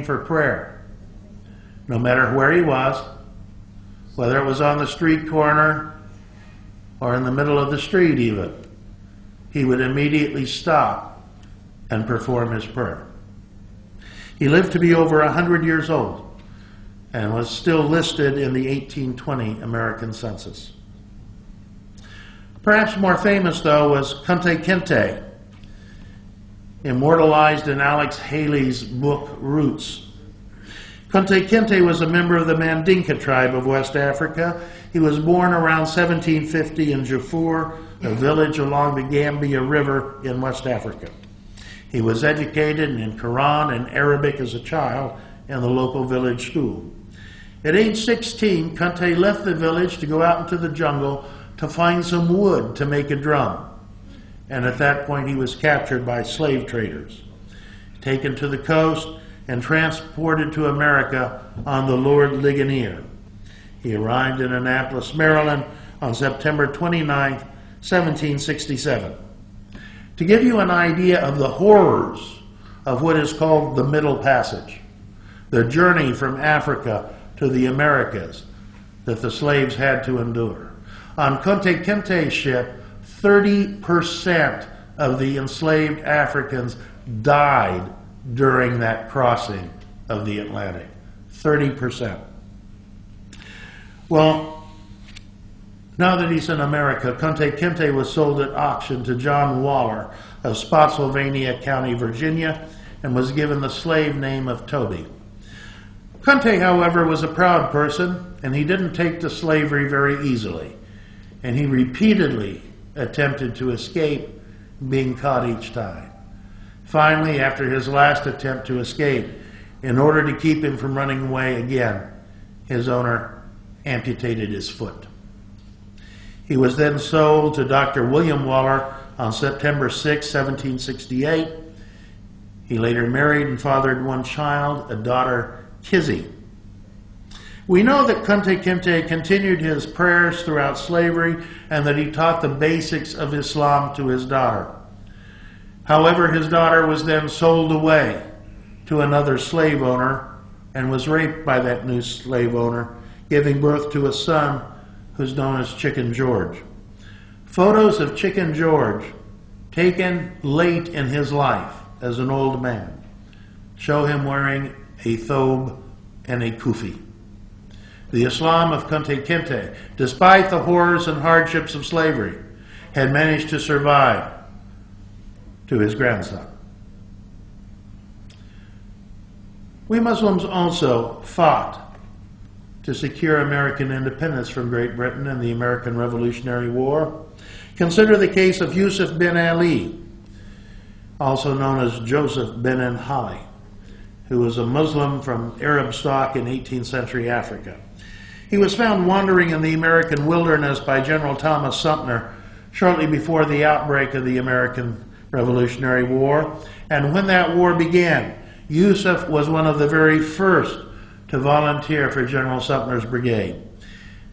for prayer. No matter where he was, whether it was on the street corner or in the middle of the street even, he would immediately stop and perform his prayer. He lived to be over 100 years old and was still listed in the 1820 American census. Perhaps more famous, though, was Kunta Kinte, immortalized in Alex Haley's book, Roots. Kunta Kinte was a member of the Mandinka tribe of West Africa. He was born around 1750 in Jafur, a village along the Gambia River in West Africa. He was educated in Quran and Arabic as a child in the local village school. At age 16, Kunta left the village to go out into the jungle to find some wood to make a drum. And at that point, he was captured by slave traders, taken to the coast, and transported to America on the Lord Ligonier. He arrived in Annapolis, Maryland on September 29, 1767. To give you an idea of the horrors of what is called the Middle Passage, the journey from Africa to the Americas that the slaves had to endure. On Kunta Kinte's ship, 30% of the enslaved Africans died during that crossing of the Atlantic. 30%. Well, now that he's in America, Kunta Kinte was sold at auction to John Waller of Spotsylvania County, Virginia, and was given the slave name of Toby. Kunta, however, was a proud person, and he didn't take to slavery very easily, and he repeatedly attempted to escape, being caught each time. Finally, after his last attempt to escape, in order to keep him from running away again, his owner amputated his foot. He was then sold to Dr. William Waller on September 6, 1768. He later married and fathered one child, a daughter, Kizzy. We know that Kunta Kinte continued his prayers throughout slavery and that he taught the basics of Islam to his daughter. However, his daughter was then sold away to another slave owner and was raped by that new slave owner, giving birth to a son who's known as Chicken George. Photos of Chicken George, taken late in his life as an old man, show him wearing a thobe and a kufi. The Islam of Kunta Kinte, despite the horrors and hardships of slavery, had managed to survive to his grandson. We Muslims also fought to secure American independence from Great Britain in the American Revolutionary War. Consider the case of Yusuf bin Ali, also known as Joseph bin Ali, who was a Muslim from Arab stock in 18th century Africa. He was found wandering in the American wilderness by General Thomas Sumter shortly before the outbreak of the American Revolutionary War. And when that war began, Yusuf was one of the very first to volunteer for General Sumter's brigade.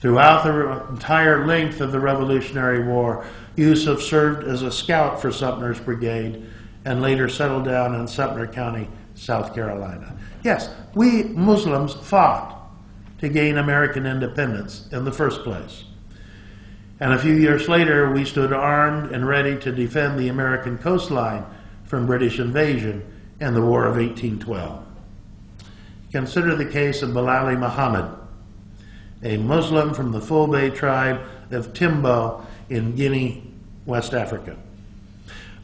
Throughout the entire length of the Revolutionary War, Yusuf served as a scout for Sumter's brigade and later settled down in Sumter County, South Carolina. Yes, we Muslims fought to gain American independence in the first place. And a few years later, we stood armed and ready to defend the American coastline from British invasion in the War of 1812. Consider the case of Bilali Muhammad, a Muslim from the Fulbe tribe of Timbo in Guinea, West Africa.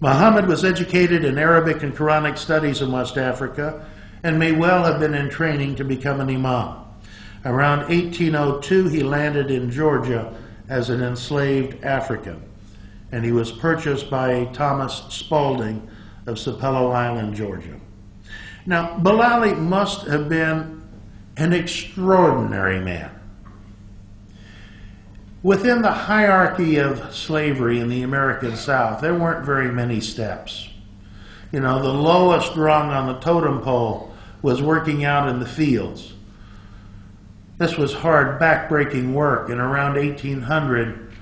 Muhammad was educated in Arabic and Quranic studies in West Africa and may well have been in training to become an imam. Around 1802, he landed in Georgia as an enslaved African, and he was purchased by Thomas Spaulding of Sapelo Island, Georgia. Now, Bilali must have been an extraordinary man. Within the hierarchy of slavery in the American South, there weren't very many steps. You know, the lowest rung on the totem pole was working out in the fields. This was hard, back-breaking work, and around 1800,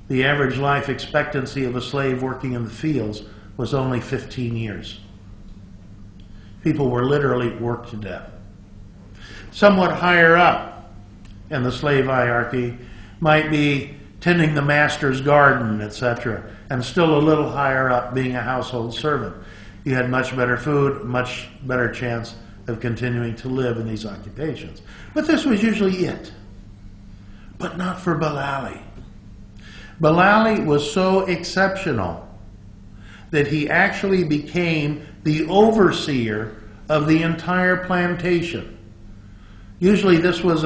the average life expectancy of a slave working in the fields was only 15 years. People were literally worked to death. Somewhat higher up in the slave hierarchy might be tending the master's garden, etc., and still a little higher up being a household servant. You had much better food, much better chance of continuing to live in these occupations. But this was usually it. But not for Bilali. Bilali was so exceptional that he actually became the overseer of the entire plantation. Usually this was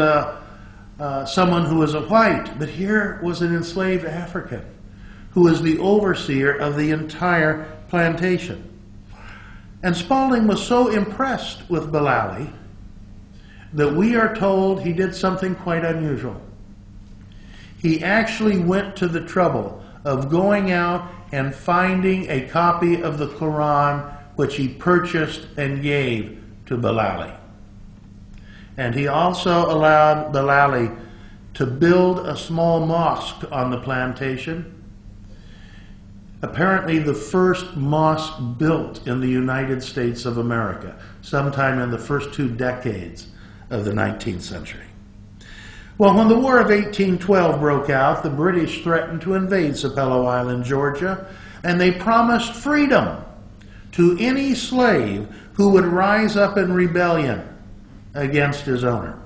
someone who was a white, but here was an enslaved African who was the overseer of the entire plantation. And Spalding was so impressed with Bilali that we are told he did something quite unusual. He actually went to the trouble of going out and finding a copy of the Quran which he purchased and gave to Bilali. And he also allowed Bilali to build a small mosque on the plantation. Apparently the first mosque built in the United States of America, sometime in the first 2 decades of the 19th century. Well, when the War of 1812 broke out, the British threatened to invade Sapelo Island, Georgia, and they promised freedom to any slave who would rise up in rebellion against his owner.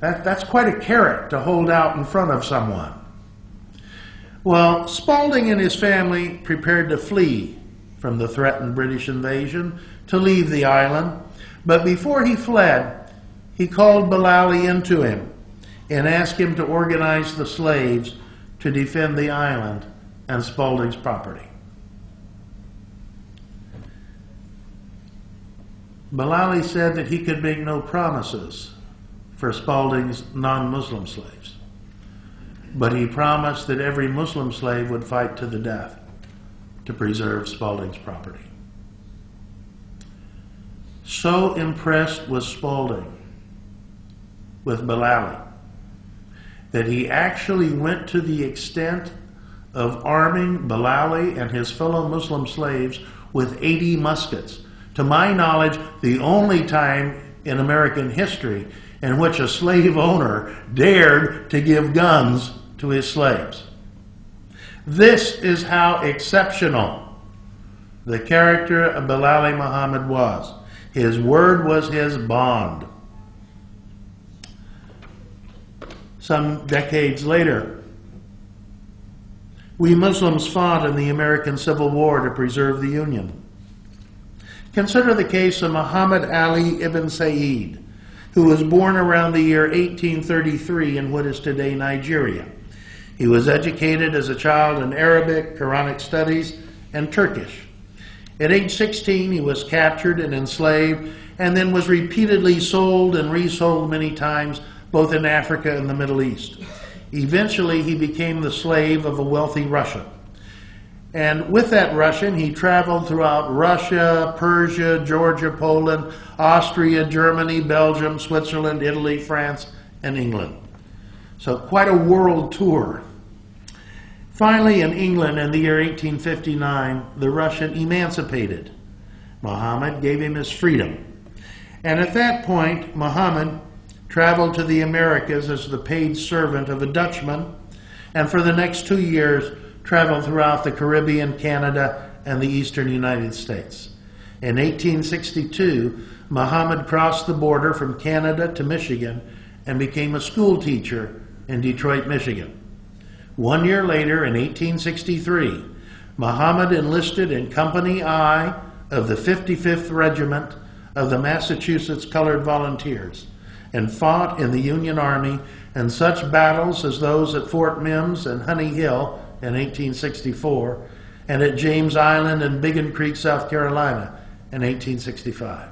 That's quite a carrot to hold out in front of someone. Well, Spalding and his family prepared to flee from the threatened British invasion, to leave the island. But before he fled, he called Bilali into him and asked him to organize the slaves to defend the island and Spalding's property. Bilali said that he could make no promises for Spalding's non-Muslim slaves, but he promised that every Muslim slave would fight to the death to preserve Spalding's property. So impressed was Spalding with Bilali that he actually went to the extent of arming Bilali and his fellow Muslim slaves with 80 muskets. To my knowledge, the only time in American history in which a slave owner dared to give guns to his slaves. This is how exceptional the character of Bilali Muhammad was. His word was his bond. Some decades later, we Muslims fought in the American Civil War to preserve the Union. Consider the case of Muhammad Ali ibn Said, who was born around the year 1833 in what is today Nigeria. He was educated as a child in Arabic, Quranic studies, and Turkish. At age 16, he was captured and enslaved, and then was repeatedly sold and resold many times, both in Africa and the Middle East. Eventually, he became the slave of a wealthy Russian. And with that Russian, he traveled throughout Russia, Persia, Georgia, Poland, Austria, Germany, Belgium, Switzerland, Italy, France, and England. So quite a world tour. Finally, in England in the year 1859, the Russian emancipated Muhammad, gave him his freedom. And at that point, Muhammad traveled to the Americas as the paid servant of a Dutchman, and for the next 2 years traveled throughout the Caribbean, Canada, and the eastern United States. In 1862, Muhammad crossed the border from Canada to Michigan and became a school teacher in Detroit, Michigan. 1 year later, in 1863, Muhammad enlisted in Company I of the 55th Regiment of the Massachusetts Colored Volunteers and fought in the Union Army in such battles as those at Fort Mims and Honey Hill in 1864 and at James Island and Biggin Creek, South Carolina in 1865.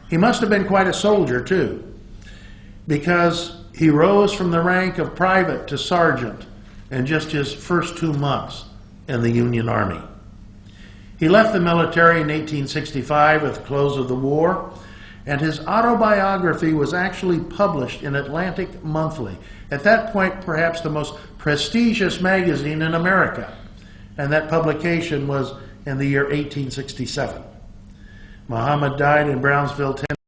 He must have been quite a soldier, too, because he rose from the rank of private to sergeant in just his first 2 months in the Union Army. He left the military in 1865 at the close of the war, and his autobiography was actually published in Atlantic Monthly, at that point perhaps the most prestigious magazine in America, and that publication was in the year 1867. Muhammad died in Brownsville, Tennessee.